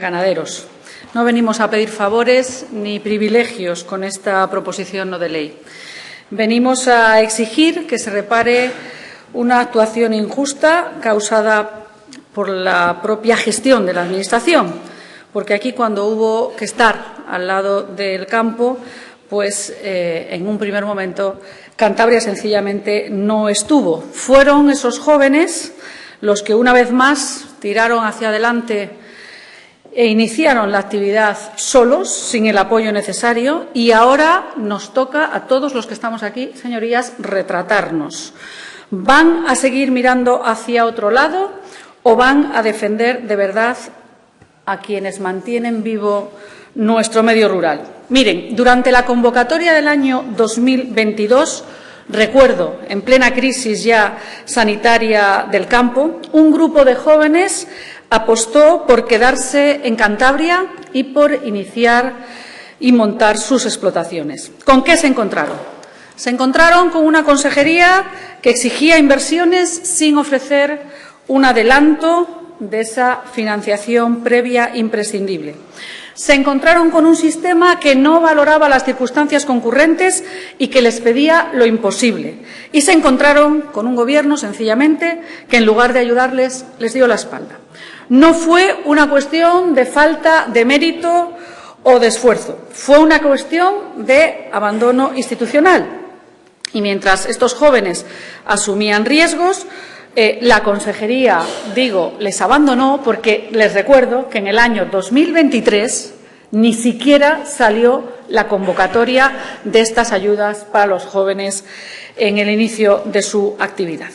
Ganaderos. No venimos a pedir favores ni privilegios con esta proposición no de ley. Venimos a exigir que se repare una actuación injusta causada por la propia gestión de la Administración, porque aquí, cuando hubo que estar al lado del campo, pues en un primer momento Cantabria sencillamente no estuvo. Fueron esos jóvenes los que una vez más tiraron hacia adelante e iniciaron la actividad solos, sin el apoyo necesario, y ahora nos toca a todos los que estamos aquí, señorías, retratarnos. ¿Van a seguir mirando hacia otro lado o van a defender de verdad a quienes mantienen vivo nuestro medio rural? Miren, durante la convocatoria del año 2022, recuerdo, en plena crisis ya sanitaria del campo, un grupo de jóvenes apostó por quedarse en Cantabria y por iniciar y montar sus explotaciones. ¿Con qué se encontraron? Se encontraron con una consejería que exigía inversiones sin ofrecer un adelanto de esa financiación previa imprescindible. Se encontraron con un sistema que no valoraba las circunstancias concurrentes y que les pedía lo imposible. Y se encontraron con un Gobierno, sencillamente, que en lugar de ayudarles, les dio la espalda. No fue una cuestión de falta de mérito o de esfuerzo, fue una cuestión de abandono institucional. Y mientras estos jóvenes asumían riesgos, la consejería, les abandonó, porque les recuerdo que en el año 2023 ni siquiera salió la convocatoria de estas ayudas para los jóvenes en el inicio de su actividad.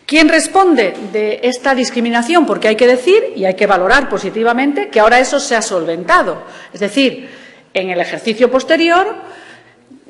¿Quién responde de esta discriminación? Porque hay que decir y hay que valorar positivamente que ahora eso se ha solventado. Es decir, en el ejercicio posterior,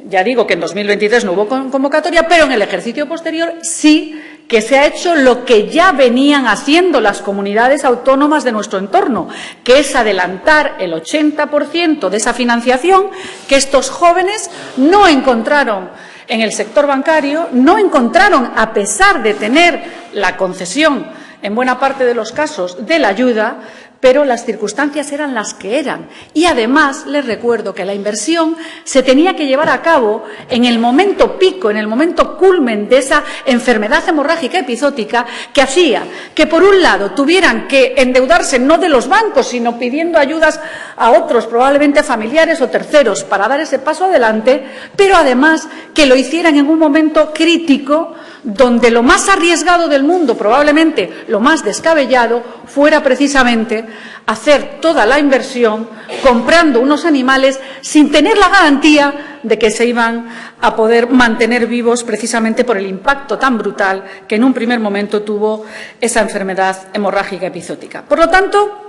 ya digo que en 2023 no hubo convocatoria, pero en el ejercicio posterior sí que se ha hecho lo que ya venían haciendo las comunidades autónomas de nuestro entorno, que es adelantar el 80% de esa financiación que estos jóvenes no encontraron en el sector bancario, no encontraron, a pesar de tener la concesión, en buena parte de los casos, de la ayuda, pero las circunstancias eran las que eran. Y además les recuerdo que la inversión se tenía que llevar a cabo en el momento pico, en el momento culmen de esa enfermedad hemorrágica epizótica, que hacía que, por un lado, tuvieran que endeudarse no de los bancos, sino pidiendo ayudas a otros, probablemente familiares o terceros, para dar ese paso adelante, pero además que lo hicieran en un momento crítico, donde lo más arriesgado del mundo, probablemente lo más descabellado, fuera precisamente hacer toda la inversión comprando unos animales sin tener la garantía de que se iban a poder mantener vivos, precisamente por el impacto tan brutal que en un primer momento tuvo esa enfermedad hemorrágica epizótica. Por lo tanto,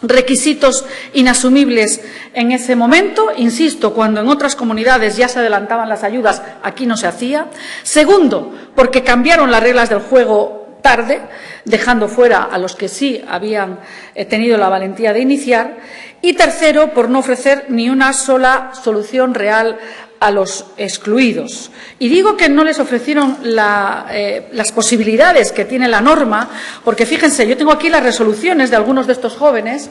requisitos inasumibles en ese momento, insisto, cuando en otras comunidades ya se adelantaban las ayudas, aquí no se hacía. Segundo, porque cambiaron las reglas del juego tarde, dejando fuera a los que sí habían tenido la valentía de iniciar. Y tercero, por no ofrecer ni una sola solución real a los excluidos. Y digo que no les ofrecieron las posibilidades que tiene la norma, porque fíjense, yo tengo aquí las resoluciones de algunos de estos jóvenes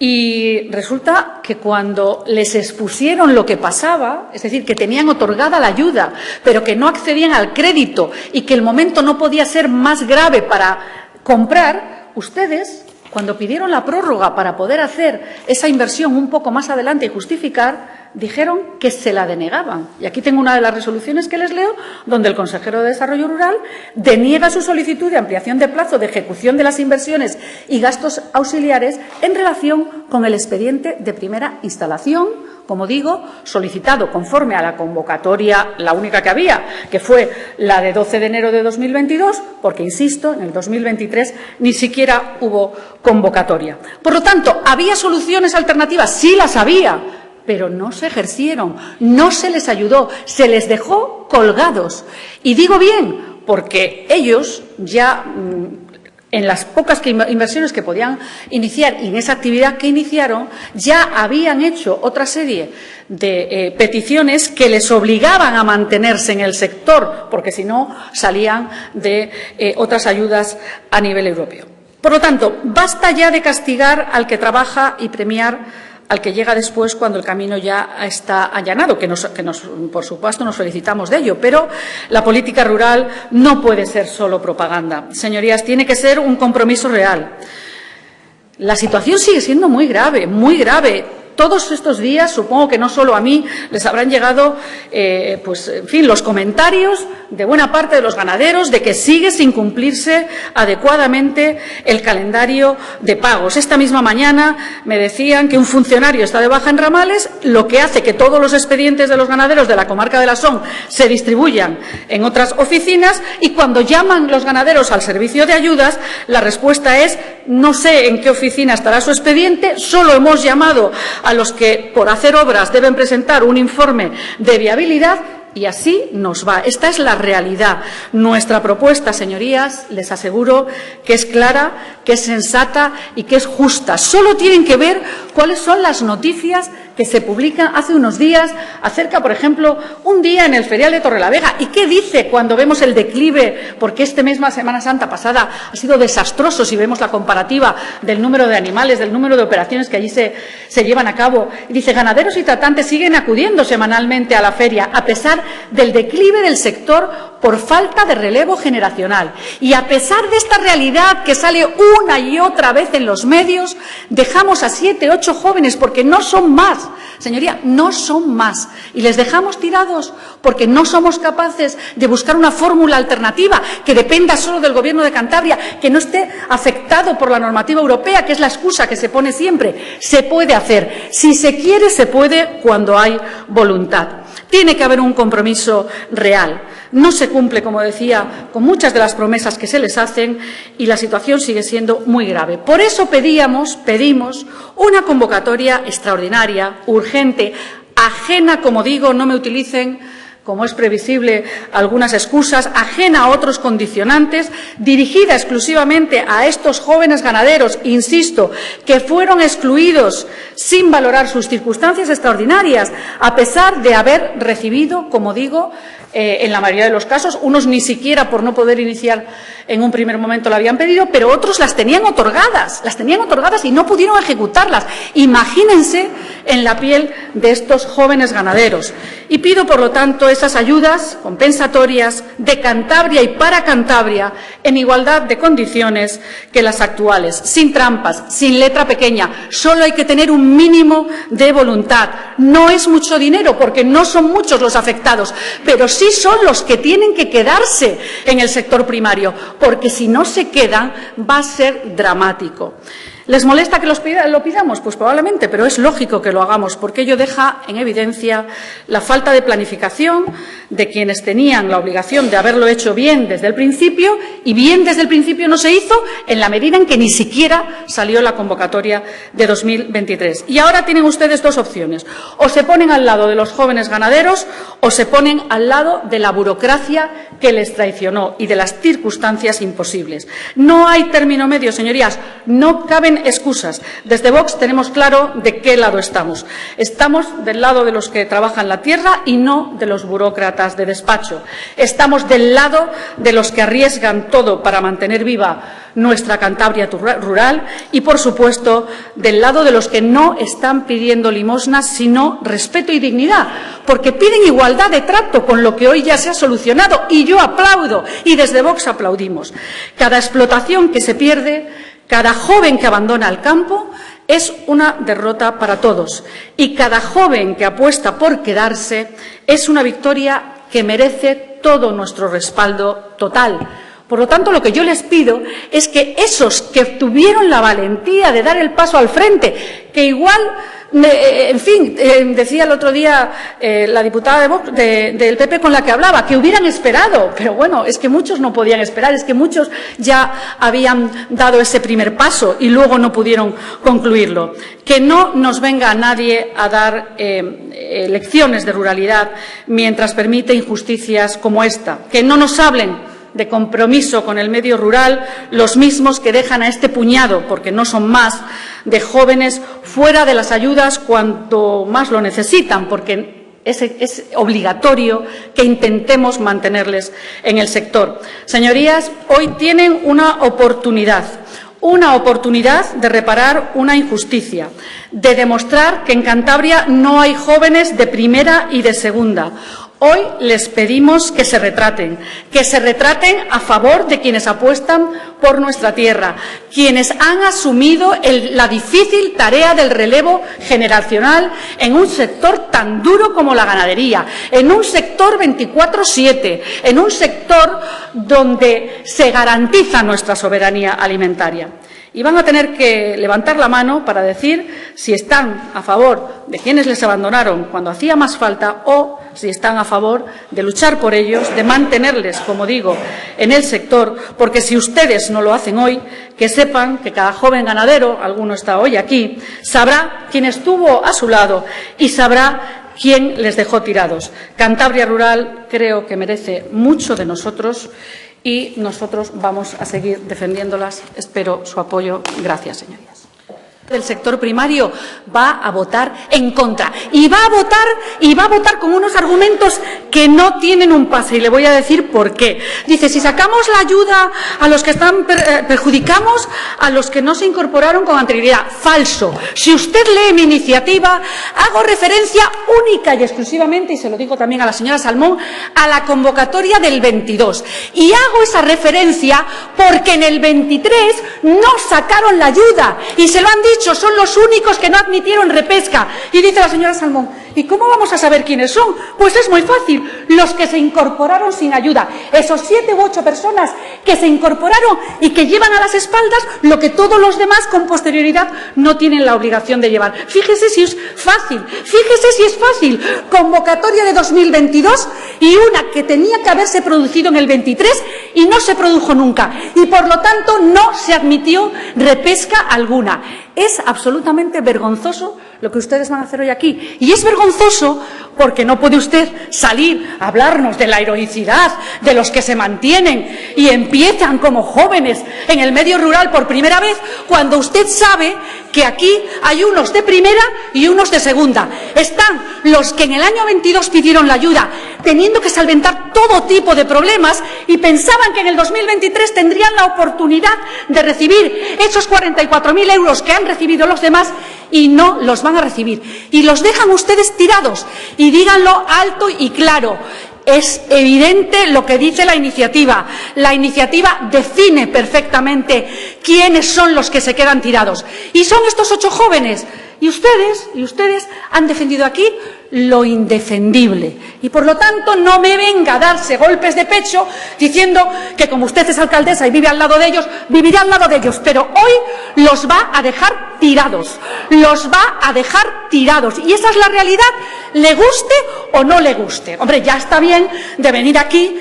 y resulta que cuando les expusieron lo que pasaba, es decir, que tenían otorgada la ayuda, pero que no accedían al crédito y que el momento no podía ser más grave para comprar, ustedes, cuando pidieron la prórroga para poder hacer esa inversión un poco más adelante y justificar, dijeron que se la denegaban. Y aquí tengo una de las resoluciones que les leo, donde el consejero de Desarrollo Rural deniega su solicitud de ampliación de plazo de ejecución de las inversiones y gastos auxiliares en relación con el expediente de primera instalación, como digo, solicitado conforme a la convocatoria, la única que había, que fue la de 12 de enero de 2022, porque, insisto, en el 2023 ni siquiera hubo convocatoria. Por lo tanto, ¿había soluciones alternativas? Sí las había, pero no se ejercieron, no se les ayudó, se les dejó colgados. Y digo bien, porque ellos ya, en las pocas inversiones que podían iniciar y en esa actividad que iniciaron, ya habían hecho otra serie de peticiones que les obligaban a mantenerse en el sector, porque si no salían de otras ayudas a nivel europeo. Por lo tanto, basta ya de castigar al que trabaja y premiar al que llega después cuando el camino ya está allanado, que por supuesto nos felicitamos de ello, pero la política rural no puede ser solo propaganda. Señorías, tiene que ser un compromiso real. La situación sigue siendo muy grave, muy grave. Todos estos días, supongo que no solo a mí, les habrán llegado, los comentarios de buena parte de los ganaderos de que sigue sin cumplirse adecuadamente el calendario de pagos. Esta misma mañana me decían que un funcionario está de baja en Ramales, lo que hace que todos los expedientes de los ganaderos de la comarca de la Son se distribuyan en otras oficinas, y cuando llaman los ganaderos al servicio de ayudas, la respuesta es: no sé en qué oficina estará su expediente, solo hemos llamado a los que por hacer obras deben presentar un informe de viabilidad, y así nos va. Esta es la realidad. Nuestra propuesta, señorías, les aseguro que es clara, que es sensata y que es justa. Solo tienen que ver cuáles son las noticias que se publican hace unos días acerca, por ejemplo, un día en el ferial de Torrelavega. ¿Y qué dice cuando vemos el declive? Porque esta misma Semana Santa pasada ha sido desastroso si vemos la comparativa del número de animales, del número de operaciones que allí se llevan a cabo. Y dice: ganaderos y tratantes siguen acudiendo semanalmente a la feria, a pesar del declive del sector por falta de relevo generacional. Y a pesar de esta realidad que sale una y otra vez en los medios, dejamos a 7, 8 jóvenes porque no son más. Señoría, no son más. Y les dejamos tirados porque no somos capaces de buscar una fórmula alternativa que dependa solo del Gobierno de Cantabria, que no esté afectado por la normativa europea, que es la excusa que se pone siempre. Se puede hacer. Si se quiere, se puede cuando hay voluntad. Tiene que haber un compromiso real. No se cumple, como decía, con muchas de las promesas que se les hacen, y la situación sigue siendo muy grave. Por eso pedimos una convocatoria extraordinaria, urgente, ajena, como digo, no me utilicen, como es previsible, algunas excusas, ajena a otros condicionantes, dirigida exclusivamente a estos jóvenes ganaderos, insisto, que fueron excluidos sin valorar sus circunstancias extraordinarias, a pesar de haber recibido, como digo, en la mayoría de los casos, unos ni siquiera por no poder iniciar en un primer momento la habían pedido, pero otros las tenían otorgadas y no pudieron ejecutarlas. Imagínense en la piel de estos jóvenes ganaderos. Y pido, por lo tanto, esas ayudas compensatorias de Cantabria y para Cantabria en igualdad de condiciones que las actuales, sin trampas, sin letra pequeña. Solo hay que tener un mínimo de voluntad. No es mucho dinero porque no son muchos los afectados, pero sí son los que tienen que quedarse en el sector primario, porque si no se quedan va a ser dramático. ¿Les molesta que lo pidamos? Pues probablemente, pero es lógico que lo hagamos, porque ello deja en evidencia la falta de planificación de quienes tenían la obligación de haberlo hecho bien desde el principio, y bien desde el principio no se hizo en la medida en que ni siquiera salió la convocatoria de 2023. Y ahora tienen ustedes dos opciones: o se ponen al lado de los jóvenes ganaderos o se ponen al lado de la burocracia que les traicionó y de las circunstancias imposibles. No hay término medio, señorías, no caben excusas. Desde Vox tenemos claro de qué lado estamos. Estamos del lado de los que trabajan la tierra y no de los burócratas de despacho. Estamos del lado de los que arriesgan todo para mantener viva nuestra Cantabria rural y, por supuesto, del lado de los que no están pidiendo limosnas, sino respeto y dignidad, porque piden igualdad de trato, con lo que hoy ya se ha solucionado, y yo aplaudo, y desde Vox aplaudimos. Cada explotación que se pierde, cada joven que abandona el campo, es una derrota para todos, y cada joven que apuesta por quedarse es una victoria que merece todo nuestro respaldo total. Por lo tanto, lo que yo les pido es que esos que tuvieron la valentía de dar el paso al frente, que igual, decía el otro día la diputada del PP con la que hablaba, que hubieran esperado, pero bueno, es que muchos no podían esperar, es que muchos ya habían dado ese primer paso y luego no pudieron concluirlo. Que no nos venga nadie a dar lecciones de ruralidad mientras permite injusticias como esta. Que no nos hablen de compromiso con el medio rural los mismos que dejan a este puñado, porque no son más, de jóvenes fuera de las ayudas cuanto más lo necesitan, porque es obligatorio que intentemos mantenerles en el sector. Señorías, hoy tienen una oportunidad una oportunidad de reparar una injusticia, de demostrar que en Cantabria no hay jóvenes de primera y de segunda. Hoy les pedimos que se retraten a favor de quienes apuestan por nuestra tierra, quienes han asumido la difícil tarea del relevo generacional en un sector tan duro como la ganadería, en un sector 24/7, en un sector donde se garantiza nuestra soberanía alimentaria. Y van a tener que levantar la mano para decir si están a favor de quienes les abandonaron cuando hacía más falta o si están a favor de luchar por ellos, de mantenerles, como digo, en el sector, porque si ustedes no lo hacen hoy, que sepan que cada joven ganadero, alguno está hoy aquí, sabrá quién estuvo a su lado y sabrá quién les dejó tirados. Cantabria Rural creo que merece mucho de nosotros y nosotros vamos a seguir defendiéndolas. Espero su apoyo. Gracias, señorías. El sector primario va a votar en contra y va a votar con unos argumentos que no tienen un pase, y le voy a decir por qué. Dice, si sacamos la ayuda a los que están, perjudicamos a los que no se incorporaron con anterioridad. Falso. Si usted lee mi iniciativa, hago referencia única y exclusivamente, y se lo digo también a la señora Salmón, a la convocatoria del 22. Y hago esa referencia porque en el 23 no sacaron la ayuda y se lo han dicho, son los únicos que no admitieron repesca. Y dice la señora Salmón, ¿y cómo vamos a saber quiénes son? Pues es muy fácil, los que se incorporaron sin ayuda, esos 7 u 8 personas que se incorporaron y que llevan a las espaldas lo que todos los demás con posterioridad no tienen la obligación de llevar. Fíjese si es fácil, convocatoria de 2022 y una que tenía que haberse producido en el 23 y no se produjo nunca, y por lo tanto no se admitió repesca alguna. Es absolutamente vergonzoso lo que ustedes van a hacer hoy aquí. Y es vergonzoso porque no puede usted salir a hablarnos de la heroicidad de los que se mantienen y empiezan como jóvenes en el medio rural por primera vez, cuando usted sabe que aquí hay unos de primera y unos de segunda. Están los que en el año 22 pidieron la ayuda, teniendo que solventar todo tipo de problemas, y pensaban que en el 2023 tendrían la oportunidad de recibir esos 44.000 euros que han recibido los demás, y no los van a recibir. Y los dejan ustedes tirados. Y díganlo alto y claro. Es evidente lo que dice la iniciativa. La iniciativa define perfectamente quiénes son los que se quedan tirados. Y son estos 8 jóvenes. Y ustedes han defendido aquí lo indefendible. Y por lo tanto no me venga a darse golpes de pecho diciendo que como usted es alcaldesa y vive al lado de ellos, vivirá al lado de ellos. Pero hoy los va a dejar tirados. Y esa es la realidad, le guste o no le guste. Hombre, ya está bien de venir aquí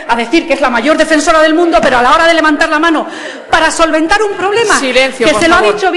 a decir que es la mayor defensora del mundo, pero a la hora de levantar la mano para solventar un problema, silencio, que por se lo favor. ha dicho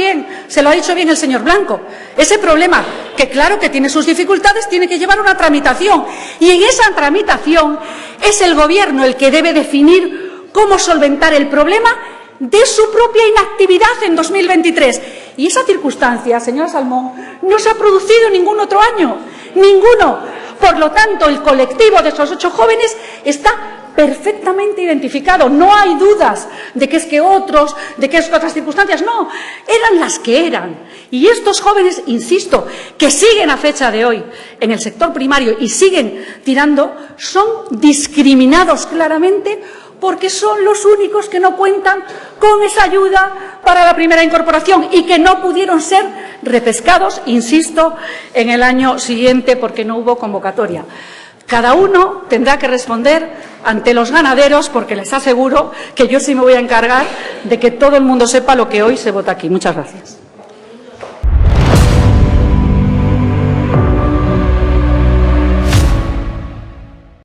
bien el señor Blanco. Ese problema, que claro que tiene sus dificultades, tiene que llevar una tramitación. Y en esa tramitación es el Gobierno el que debe definir cómo solventar el problema de su propia inactividad en 2023. Y esa circunstancia, señora Salmón, no se ha producido en ningún otro año. Ninguno. Por lo tanto, el colectivo de esos 8 jóvenes está perfectamente identificado. No hay dudas de que es que otros, de que es otras circunstancias. No, eran las que eran. Y estos jóvenes, insisto, que siguen a fecha de hoy en el sector primario y siguen tirando, son discriminados claramente porque son los únicos que no cuentan con esa ayuda para la primera incorporación y que no pudieron ser repescados, insisto, en el año siguiente porque no hubo convocatoria. Cada uno tendrá que responder ante los ganaderos, porque les aseguro que yo sí me voy a encargar de que todo el mundo sepa lo que hoy se vota aquí. Muchas gracias.